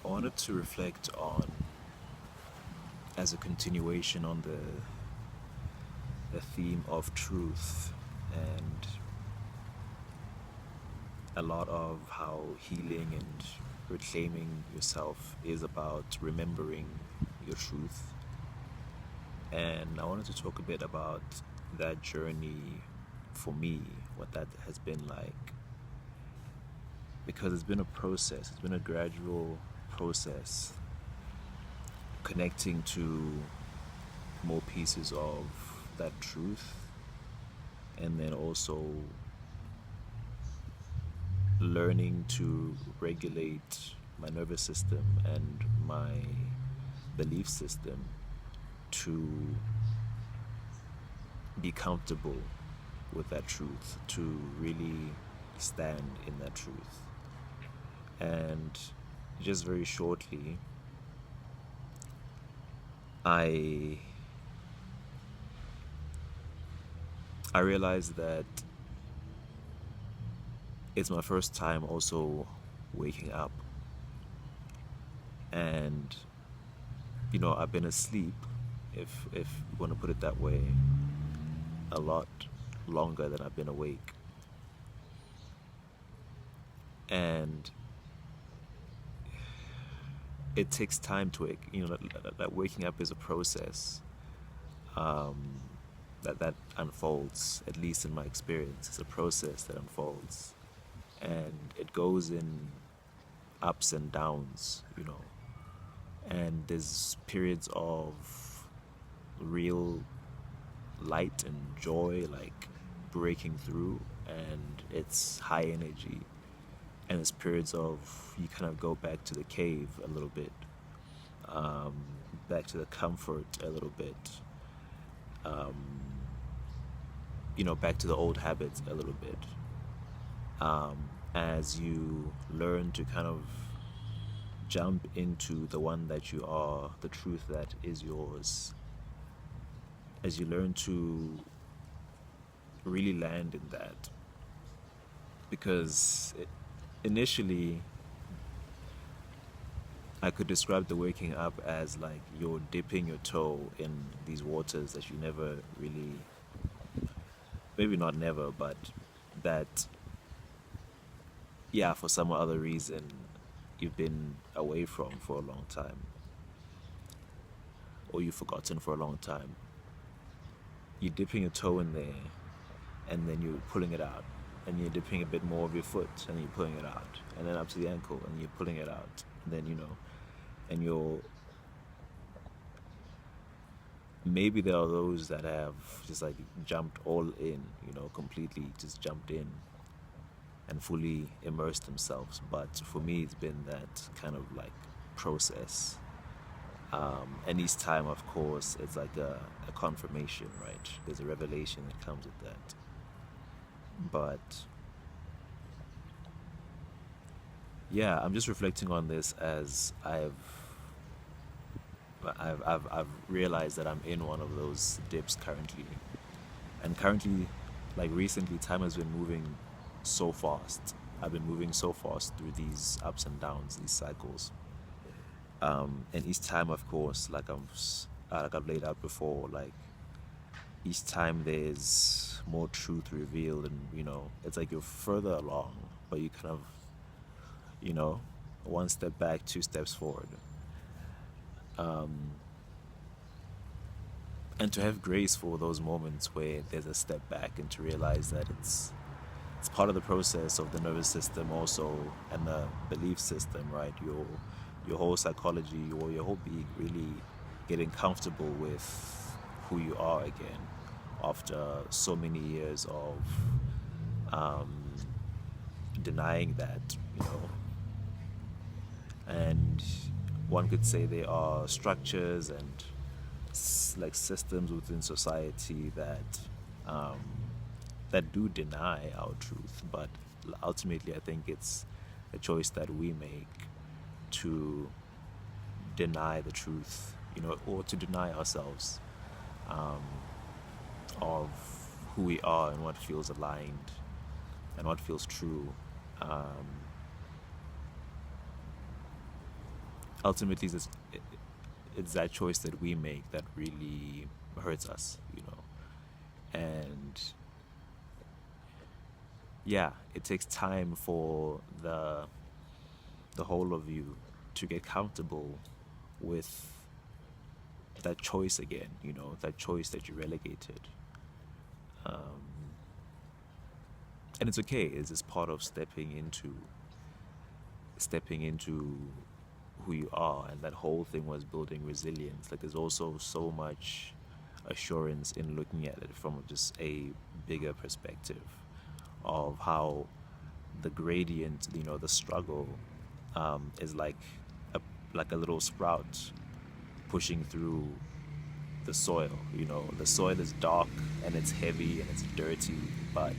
I wanted to reflect on, as a continuation on the theme of truth, and a lot of how healing and reclaiming yourself is about remembering your truth. And I wanted to talk a bit about that journey for me, what that has been like, because it's been a process, it's been a gradual process connecting to more pieces of that truth, and then also learning to regulate my nervous system and my belief system to be comfortable with that truth, to really stand in that truth. And just very shortly, I I realized that it's my first time also waking up, and I've been asleep, if you want to put it that way, a lot longer than I've been awake. And it takes time to wake. That waking up is a process, um, that unfolds. At least in my experience, it's a process that unfolds, and it goes in ups and downs. And there's periods of real light and joy, like breaking through, and it's high energy. And there's periods of you kind of go back to the cave a little bit, um, back to the comfort a little bit, um, back to the old habits a little bit, as you learn to kind of jump into the one that you are, the truth that is yours, as you learn to really land in that. Because initially, I could describe the waking up as like you're dipping your toe in these waters that you never really, maybe not never, but that, yeah, for some other reason, you've been away from for a long time, or you've forgotten for a long time. You're dipping your toe in there, and then you're pulling it out, and you're dipping a bit more of your foot, and you're pulling it out, and then up to the ankle, and you're pulling it out, and then and you're, maybe there are those that have just like jumped all in, completely just jumped in and fully immersed themselves. But for me, it's been that kind of like process. And each time, of course, it's like a confirmation, right? There's a revelation that comes with that. But yeah, I'm just reflecting on this as I've realized that I'm in one of those dips currently. And currently, like recently, time has been moving so fast. I've been moving so fast through these ups and downs, these cycles. And each time, of course, like I've laid out before, like each time there's more truth revealed, and it's like you're further along, but you kind of, you know, one step back, two steps forward. Um, and to have grace for those moments where there's a step back, and to realize that it's part of the process of the nervous system also, and the belief system, right? Your whole psychology, or your whole being really getting comfortable with who you are again after so many years of um, denying that, you know. And one could say there are structures and like systems within society um, that do deny our truth, but ultimately I think it's a choice that we make to deny the truth, or to deny ourselves, um, of who we are and what feels aligned and what feels true. Um, ultimately it's that choice that we make that really hurts us, you know. And yeah, it takes time for the whole of you to get comfortable with that choice again, you know, that choice that you relegated. Um, and it's okay. It's just part of stepping into who you are, and that whole thing was building resilience. Like there's also so much assurance in looking at it from just a bigger perspective of how the gradient, you know, the struggle, is a like a little sprout pushing through the soil. You know, the soil is dark and it's heavy and it's dirty, but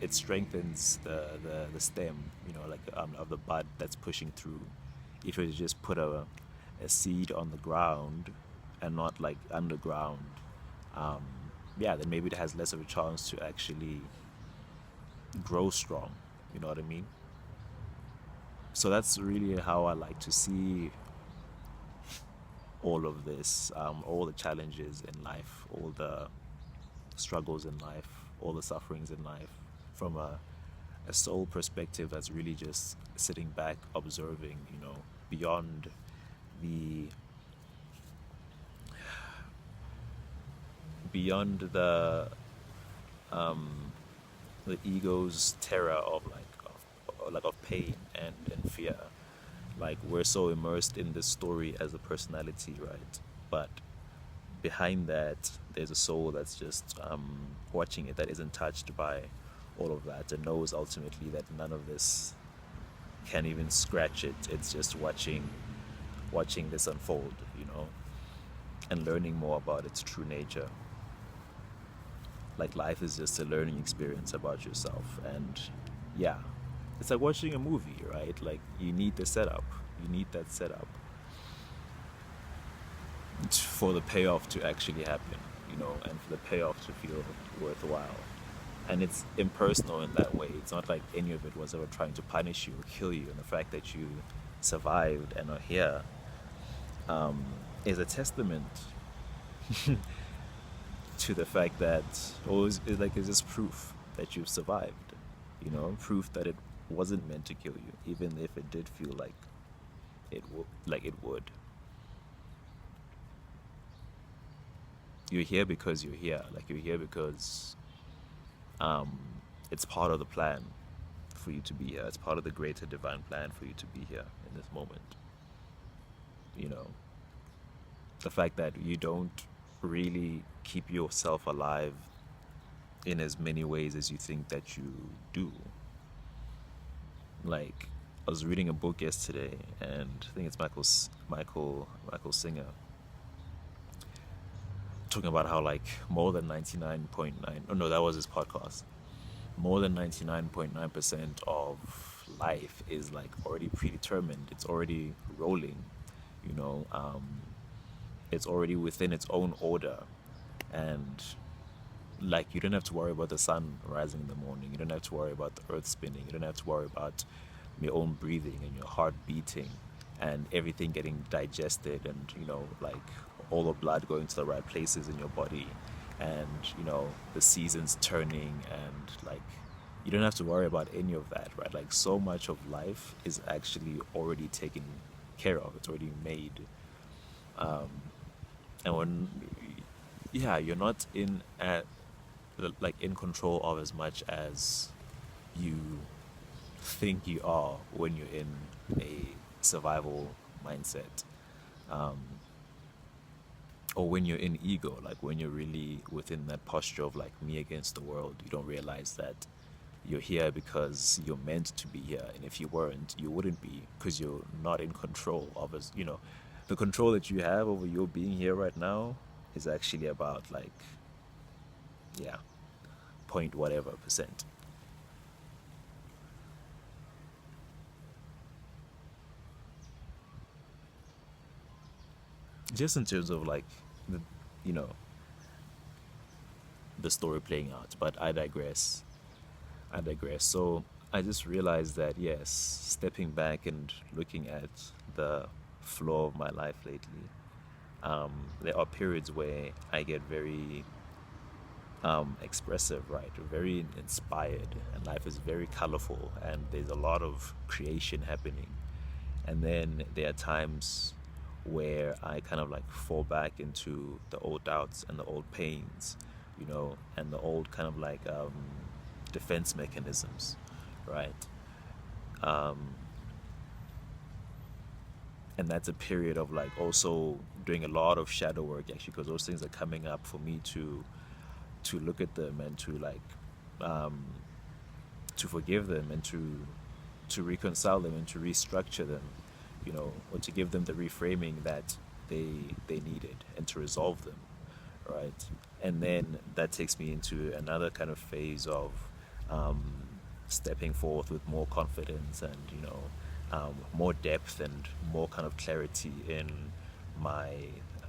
it strengthens the stem, you know, like of the bud that's pushing through. If you just put a seed on the ground and not like underground, um, yeah, then maybe it has less of a chance to actually grow strong. You know what I mean? So that's really how I like to see all of this, all the challenges in life, all the struggles in life, all the sufferings in life, from a soul perspective that's really just sitting back, observing, you know, beyond the beyond the ego's terror of of pain and fear. Like we're so immersed in this story as a personality, right? But behind that, there's a soul that's just watching it, that isn't touched by all of that, and knows ultimately that none of this can even scratch it. It's just watching this unfold, you know, and learning more about its true nature. Like life is just a learning experience about yourself, and yeah, it's like watching a movie, right? Like you need the setup, you need that setup for the payoff to actually happen, you know, and for the payoff to feel worthwhile. And it's impersonal in that way. It's not like any of it was ever trying to punish you or kill you. And the fact that you survived and are here, um, is a testament to the fact that, or is like, is just proof that you've survived. You know, proof that it wasn't meant to kill you, even if it did feel like it would. You're here because you're here. Like you're here because um, it's part of the plan for you to be here. It's part of the greater divine plan for you to be here in this moment. You know, the fact that you don't really keep yourself alive in as many ways as you think that you do. Like, I was reading a book yesterday, and I think it's Michael Singer, talking about how like more than 99.9, oh no, that was his podcast, more than 99.9% of life is like already predetermined. It's already rolling, you know. It's already within its own order, and like you don't have to worry about the sun rising in the morning. You don't have to worry about the earth spinning. You don't have to worry about your own breathing and your heart beating and everything getting digested, and you know, like all the blood going to the right places in your body, and you know, the seasons turning, and like you don't have to worry about any of that, right? Like so much of life is actually already taken care of. It's already made. um, and when, yeah, you're not like in control of as much as you think you are when you're in a survival mindset, um, or when you're in ego, like when you're really within that posture of like me against the world. You don't realize that you're here because you're meant to be here, and if you weren't, you wouldn't be, because you're not in control of us. You know, the control that you have over your being here right now is actually about like, yeah, point whatever percent. Just in terms of like the, you know, the story playing out. But I digress. So I just realized that yes, stepping back and looking at the flow of my life lately, there are periods where I get very expressive, right? Very inspired, and life is very colorful, and there's a lot of creation happening. And then there are times where I kind of like fall back into the old doubts and the old pains, and the old kind of like defense mechanisms, right? Um, and that's a period of like also doing a lot of shadow work actually, because those things are coming up for me to look at them and to like um, to forgive them and to reconcile them and to restructure them, or to give them the reframing that they needed and to resolve them, right? And then that takes me into another kind of phase of um, stepping forth with more confidence and more depth and more kind of clarity in my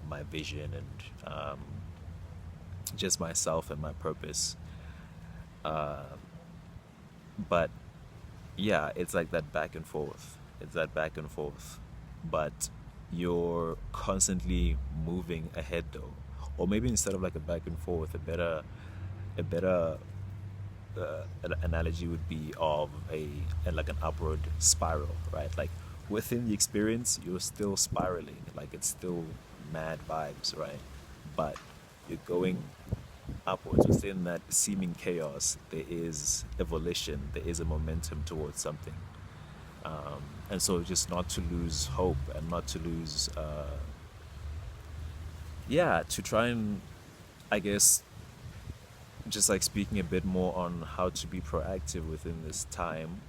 my vision and just myself and my purpose. Uh, but yeah, it's like that back and forth. It's that back and forth. But you're constantly moving ahead though. Or maybe instead of like a back and forth, a better analogy would be of like an upward spiral, right? Like within the experience, you're still spiraling, like it's still mad vibes, right? But you're going upwards within that seeming chaos. There is evolution, there is a momentum towards something, and so just not to lose hope and not to lose, yeah, to try and, I guess, just like speaking a bit more on how to be proactive within this time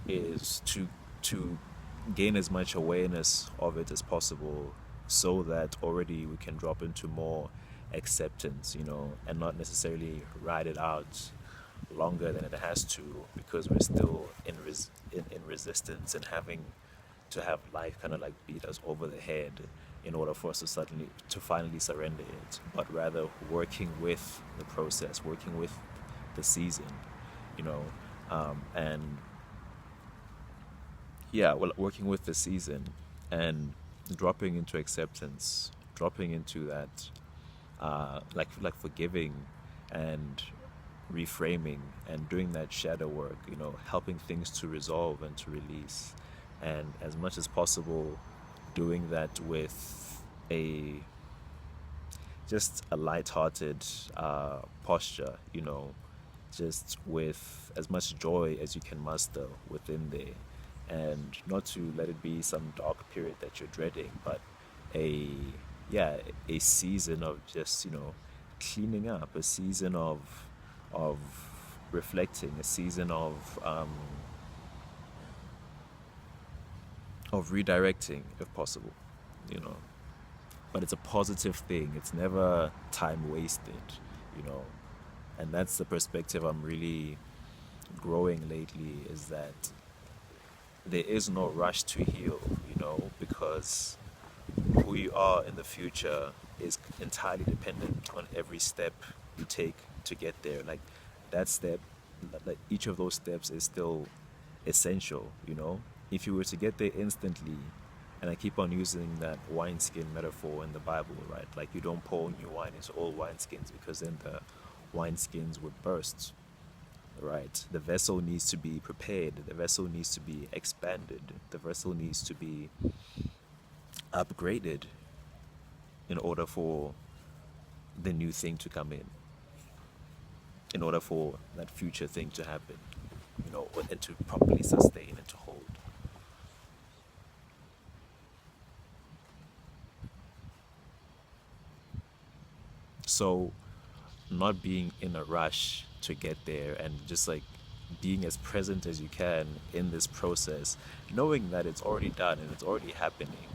is to gain as much awareness of it as possible, so that already we can drop into more acceptance, and not necessarily ride it out longer than it has to, because we're still in resistance and having to have life kind of like beat us over the head in order for us to finally surrender it, but rather working with the process, working with the season, and yeah, well, working with the season and dropping into acceptance, dropping into that, like forgiving and reframing and doing that shadow work, helping things to resolve and to release, and as much as possible doing that with a just a light-hearted posture, just with as much joy as you can muster within there, and not to let it be some dark period that you're dreading, but a yeah, a season of just cleaning up, a season of reflecting, a season of redirecting if possible, you know. But it's a positive thing. It's never time wasted, you know. And that's the perspective I'm really growing lately, is that there is no rush to heal, because who you are in the future is entirely dependent on every step you take to get there. Like that step, like each of those steps is still essential. If you were to get there instantly, and I keep on using that wineskin metaphor in the Bible, right? Like you don't pour new wine into old wineskins, because then the wineskins would burst, right? The vessel needs to be prepared, the vessel needs to be expanded, the vessel needs to be upgraded in order for the new thing to come in order for that future thing to happen, and to properly sustain and to hold. So, not being in a rush to get there, and just like being as present as you can in this process, knowing that it's already done and it's already happening.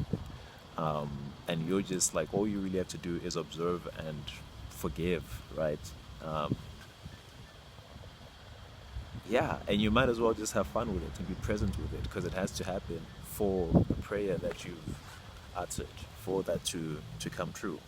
And you're just like, all you really have to do is observe and forgive, right? Um, yeah, and you might as well just have fun with it and be present with it, because it has to happen for the prayer that you've uttered, for that to come true.